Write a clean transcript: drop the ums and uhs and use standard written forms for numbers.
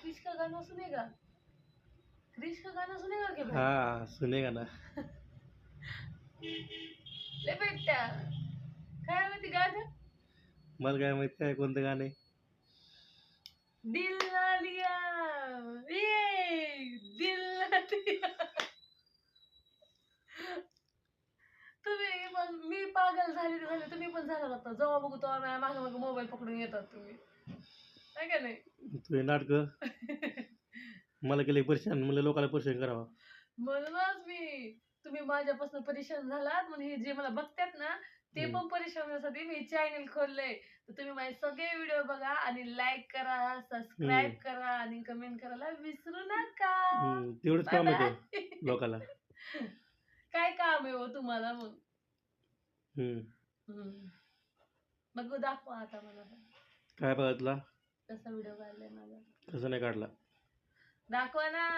क्रिश का गाना सुनेगा? क्रिश का गाना सुनेगा क्या भाई? हाँ सुनेगा ना. ले बेटा काय होती गाणं? मला काय माहित काय कोणतं गाणे. दिल ना लिया ये दिल ना लिया. तुम्ही पण मी पागल झाली तुम्ही पण झाला होता. जेव्हा बघू तेव्हा मागे मागे मोबाईल पकडून येतात तुम्ही, आहे का नाही? तुझे नाटक मला केले परेशान, मला लोकांना परेशान करावा. म्हणूनच तुम्ही माझ्यापासून परेशान झालात म्हणून हे जे मला बघतात ना ते पण परेशान होण्यासाठी मी चॅनल खोललंय. तर तुम्ही माझे सगळे व्हिडिओ बघा आणि लाईक करा, सबस्क्राईब करा आणि कमेंट करायला विसरू नका. तेवढंच काम आहे तो लोकाला. काय काम आहे हो तुम्हाला मग? बघू दाखवा आता मला काय बघा तुला कसा व्हिडिओ काढलाय माझा. कसं नाही काढला दाखवा ना.